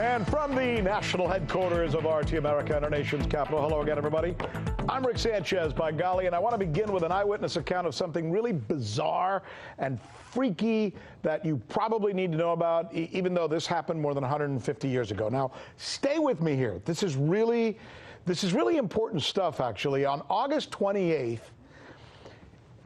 And from the national headquarters of RT America and our nation's capital, hello again, everybody. I'm Rick Sanchez, by golly, and I want to begin with an eyewitness account of something really bizarre and freaky that you probably need to know about, even though this happened more than 150 years ago. Now, stay with me here. This is really important stuff, actually. On August 28th,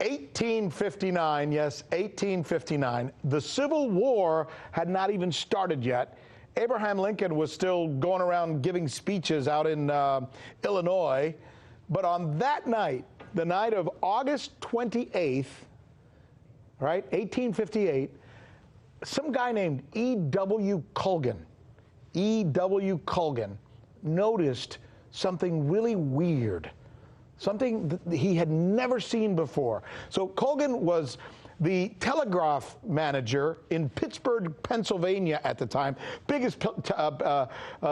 1859, yes, 1859, the Civil War had not even started yet. Abraham Lincoln was still going around giving speeches out in Illinois. But on that night, the night of August 28th, right, 1858, some guy named E.W. Colgan noticed something really weird, something that he had never seen before. So Colgan was the telegraph manager in Pittsburgh, Pennsylvania at the time, biggest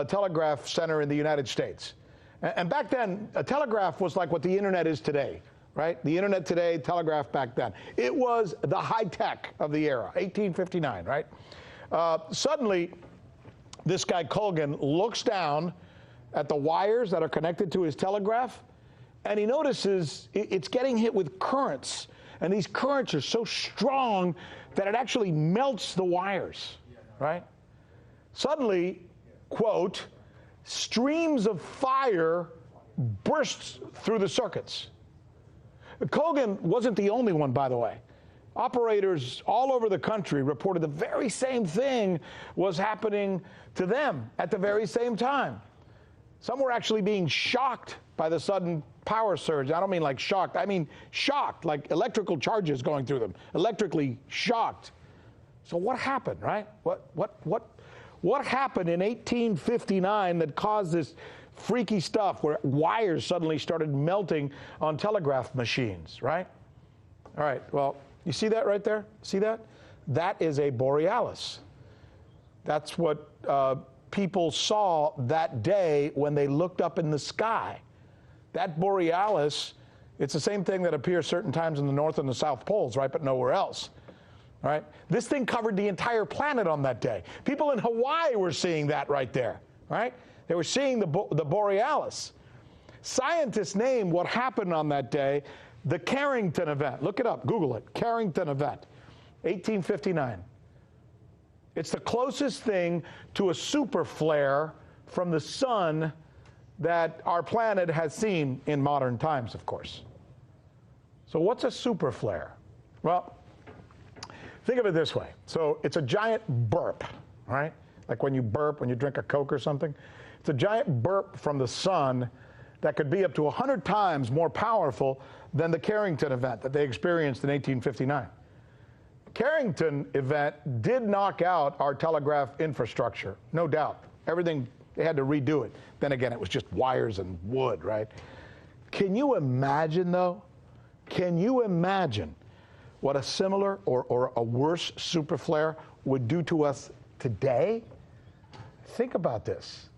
telegraph center in the United States. And back then, a telegraph was like what the internet is today, right? The internet today, telegraph back then. It was the high tech of the era, 1859, right? Suddenly, this guy Colgan looks down at the wires that are connected to his telegraph, and he notices it's getting hit with currents. And these currents are so strong that it actually melts the wires, right? Suddenly, quote, streams of fire burst through the circuits. Colgan wasn't the only one, by the way. Operators all over the country reported the very same thing was happening to them at the very same time. Some were actually being shocked by the sudden power surge. I don't mean like shocked. I mean shocked, like electrical charges going through them, electrically shocked. So what happened, right? What happened in 1859 that caused this freaky stuff where wires suddenly started melting on telegraph machines, right? All right, well, you see that right there? See that? That is a borealis. That's what people saw that day when they looked up in the sky. That borealis, it's the same thing that appears certain times in the North and the South Poles, right, but nowhere else, right? This thing covered the entire planet on that day. People in Hawaii were seeing that right there, right? They were seeing the borealis. Scientists named what happened on that day the Carrington event. Look it up, Google it, Carrington event, 1859. It's the closest thing to a super flare from the sun that our planet has seen in modern times, of course. So what's a super flare? Well, think of it this way. So it's a giant burp, right? Like when you burp, when you drink a Coke or something. It's a giant burp from the sun that could be up to 100 times more powerful than the Carrington event that they experienced in 1859. Carrington event did knock out our telegraph infrastructure, no doubt. Everything, they had to redo it. Then again, it was just wires and wood, right? Can you imagine, though? Can you imagine what a similar or a worse super flare would do to us today? Think about this.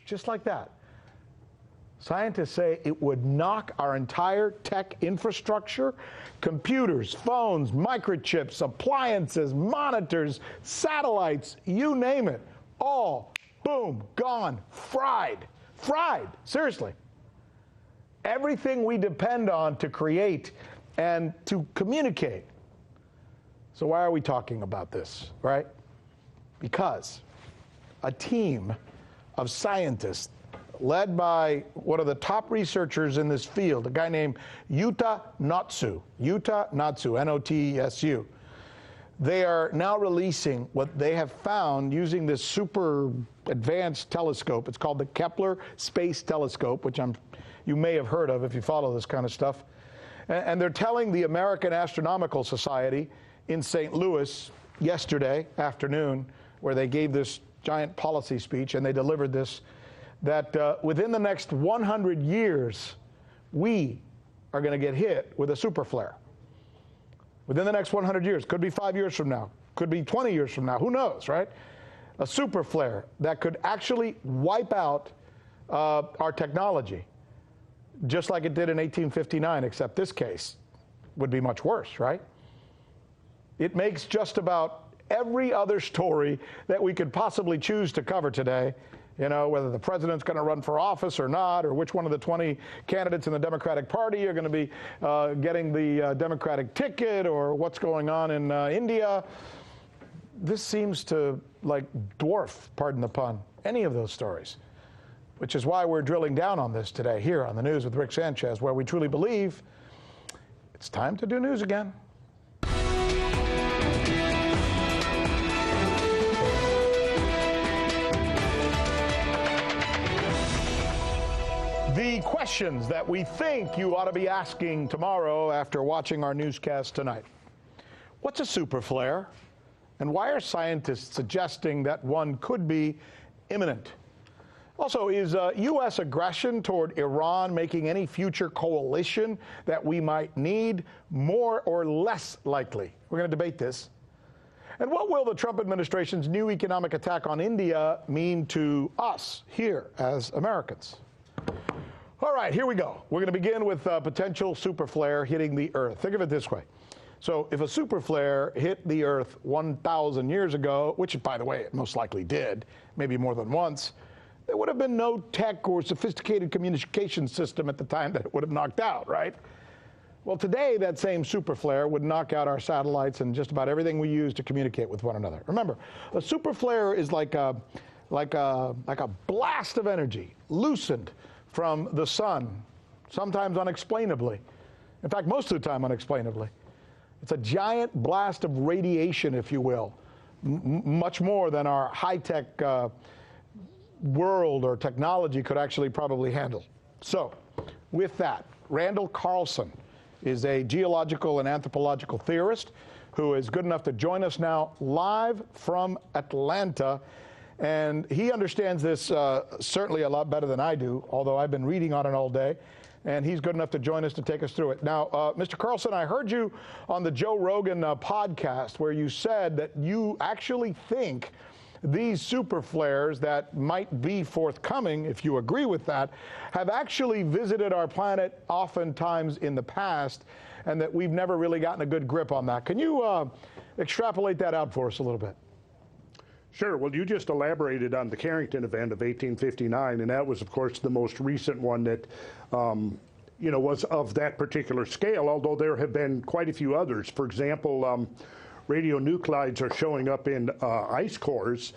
Just like that. Scientists say it would knock our entire tech infrastructure, computers, phones, microchips, appliances, monitors, satellites, you name it, all, boom, gone, fried, seriously. Everything we depend on to create and to communicate. So why are we talking about this, right? Because a team of scientists led by one of the top researchers in this field, a guy named Yuta Notsu, N-O-T-S-U. They are now releasing what they have found using this super advanced telescope. It's called the Kepler Space Telescope, which you may have heard of if you follow this kind of stuff. And they're telling the American Astronomical Society in St. Louis yesterday afternoon, where they gave this giant policy speech and they delivered this, that within the next 100 years, we are going to get hit with a super flare. Within the next 100 years. Could be 5 years from now. Could be 20 years from now. Who knows, right? A super flare that could actually wipe out our technology, just like it did in 1859, except this case would be much worse, right? It makes just about every other story that we could possibly choose to cover today. You know, whether the president's going to run for office or not, or which one of the 20 candidates in the Democratic Party are going to be getting the Democratic ticket, or what's going on in India. This seems to, like, dwarf, pardon the pun, any of those stories, which is why we're drilling down on this today here on The News with Rick Sanchez, where we truly believe it's time to do news again. The questions that we think you ought to be asking tomorrow after watching our newscast tonight. What's a super flare? And why are scientists suggesting that one could be imminent? Also, is U.S. aggression toward Iran making any future coalition that we might need more or less likely? We're going to debate this. And what will the Trump administration's new economic attack on India mean to us here as Americans? All right, here we go. We're going to begin with potential super flare hitting the Earth. Think of it this way. So if a super flare hit the Earth 1,000 years ago, which, by the way, it most likely did, maybe more than once, there would have been no tech or sophisticated communication system at the time that it would have knocked out, right? Well, today, that same super flare would knock out our satellites and just about everything we use to communicate with one another. Remember, a super flare is like a blast of energy loosened from the sun, sometimes unexplainably. In fact, most of the time unexplainably. It's a giant blast of radiation, if you will, much more than our high-tech world or technology could actually probably handle. So, with that, Randall Carlson is a geological and anthropological theorist who is good enough to join us now live from Atlanta. And he understands this certainly a lot better than I do, although I've been reading on it all day. And he's good enough to join us to take us through it. Now, Mr. Carlson, I heard you on the Joe Rogan podcast where you said that you actually think these super flares that might be forthcoming, if you agree with that, have actually visited our planet oftentimes in the past, and that we've never really gotten a good grip on that. Can you extrapolate that out for us a little bit? Sure. Well, you just elaborated on the Carrington event of 1859, and that was, of course, the most recent one that, was of that particular scale, although there have been quite a few others. For example, radionuclides are showing up in ice cores,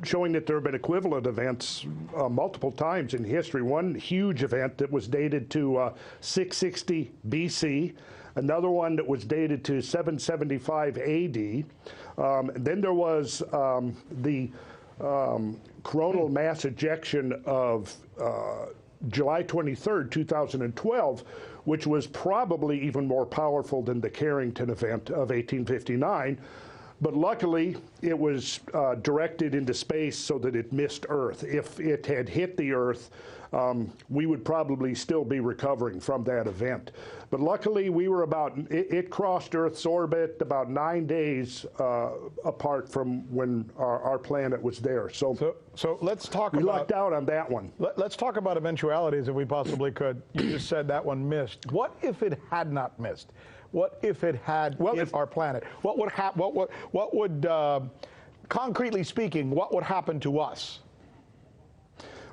showing that there have been equivalent events multiple times in history. One huge event that was dated to 660 BC, another one that was dated to 775 AD. Then there was the coronal mass ejection of July 23rd, 2012, which was probably even more powerful than the Carrington event of 1859. But luckily, it was directed into space so that it missed Earth. If it had hit the Earth, we would probably still be recovering from that event. But luckily, it crossed Earth's orbit about 9 days apart from when our planet was there. So let's talk we about... lucked out on that one. Let's talk about eventualities if we possibly could. You just said that one missed. What if it had not missed? What if it had hit our planet? What would concretely speaking, what would happen to us?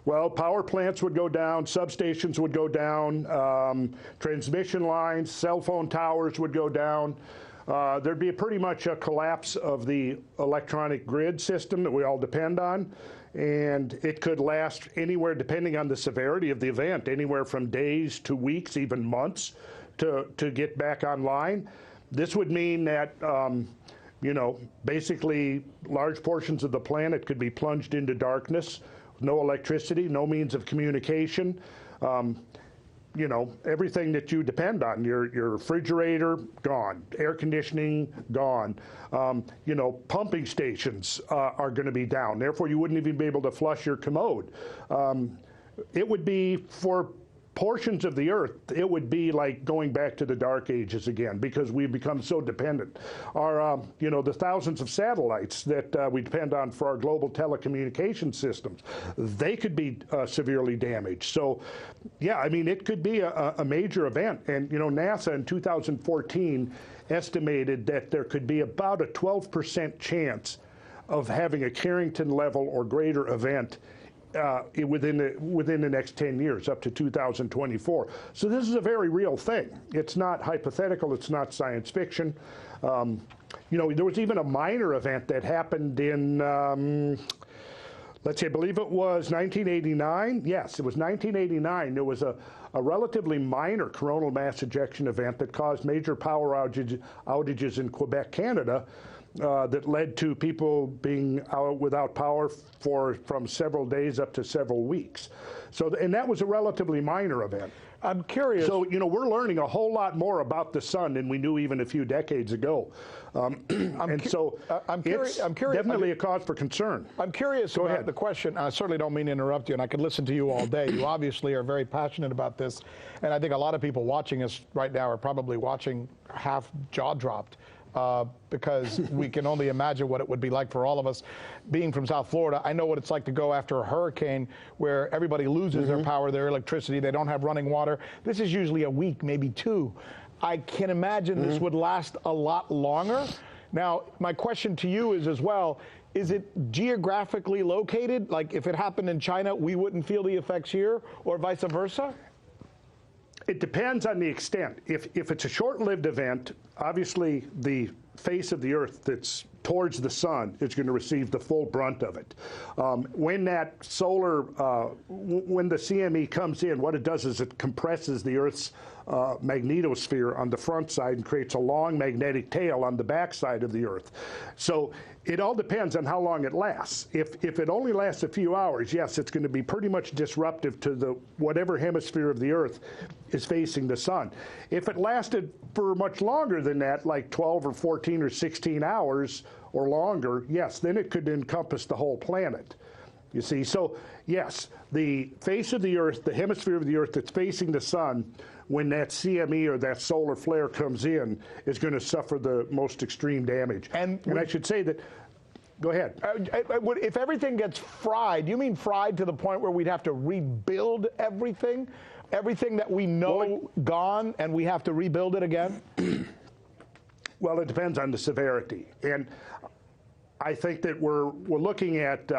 Well, power plants would go down, substations would go down, transmission lines, cell phone towers would go down. There'd be pretty much a collapse of the electronic grid system that we all depend on. And it could last anywhere, depending on the severity of the event, anywhere from days to weeks, even months, to get back online. This would mean that, basically large portions of the planet could be plunged into darkness, no electricity, no means of communication. Everything that you depend on, your refrigerator, gone. Air conditioning, gone. Pumping stations are going to be down. Therefore, you wouldn't even be able to flush your commode. It would be, for portions of the Earth, it would be like going back to the Dark Ages again, because we've become so dependent. Our, the thousands of satellites that we depend on for our global telecommunication systems, they could be severely damaged. So, yeah, I mean, it could be a major event. And, NASA in 2014 estimated that there could be about a 12% chance of having a Carrington level or greater event within the next 10 years, up to 2024. So this is a very real thing. It's not hypothetical. It's not science fiction. You know, there was even a minor event that happened in, let's see, I believe it was 1989. Yes, it was 1989. There was a relatively minor coronal mass ejection event that caused major power outages in Quebec, Canada, that led to people being out without power from several days up to several weeks. So, and that was a relatively minor event. I'm curious. So, you know, we're learning a whole lot more about the sun than we knew even a few decades ago. I'm curious. Definitely a cause for concern. I'm curious about the question. I certainly don't mean to interrupt you, and I could listen to you all day. You obviously are very passionate about this, and I think a lot of people watching us right now are probably watching half jaw dropped. Because we can only imagine what it would be like for all of us. Being from South Florida, I know what it's like to go after a hurricane where everybody loses their power, their electricity, they don't have running water. This is usually a week, maybe two. I can imagine this would last a lot longer. Now, my question to you is as well, is it geographically located? Like if it happened in China, we wouldn't feel the effects here, or vice versa? It depends on the extent. If it's a short-lived event, obviously the face of the Earth that's towards the sun is going to receive the full brunt of it. When that when the CME comes in, what it does is it compresses the Earth's magnetosphere on the front side and creates a long magnetic tail on the back side of the Earth. So it all depends on how long it lasts. If it only lasts a few hours, yes, it's going to be pretty much disruptive to whatever hemisphere of the Earth is facing the sun. If it lasted for much longer than that, like 12 or 14 or 16 hours or longer, yes, then it could encompass the whole planet. You see, so yes, the face of the Earth, the hemisphere of the Earth that's facing the sun, when that CME or that solar flare comes in, is going to suffer the most extreme damage. And I should say that, go ahead. If everything gets fried, you mean fried to the point where we'd have to rebuild everything? Everything that we know gone, and we have to rebuild it again? Well, it depends on the severity. And I think that we're looking at,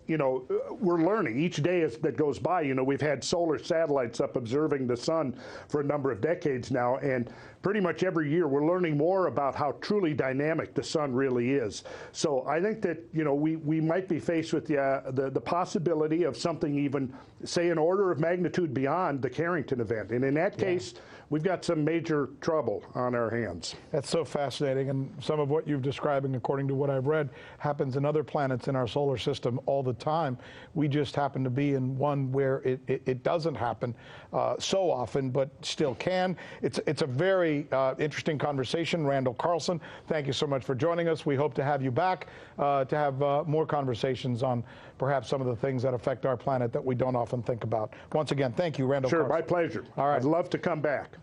you know, we're learning each day that goes by. You know, we've had solar satellites up observing the sun for a number of decades now, and pretty much every year we're learning more about how truly dynamic the sun really is. So I think that, you know, we might be faced with the possibility of something even, say, an order of magnitude beyond the Carrington event. And in that case, we've got some major trouble on our hands. That's so fascinating, and some of what you're describing, according to what I've read, happens in other planets in our solar system all the time. We just happen to be in one where it doesn't happen so often, but still can. It's a very interesting conversation. Randall Carlson, thank you so much for joining us. We hope to have you back to have more conversations on perhaps some of the things that affect our planet that we don't often think about. Once again, thank you, Randall Carlson. Sure, my pleasure. All right. I'd love to come back.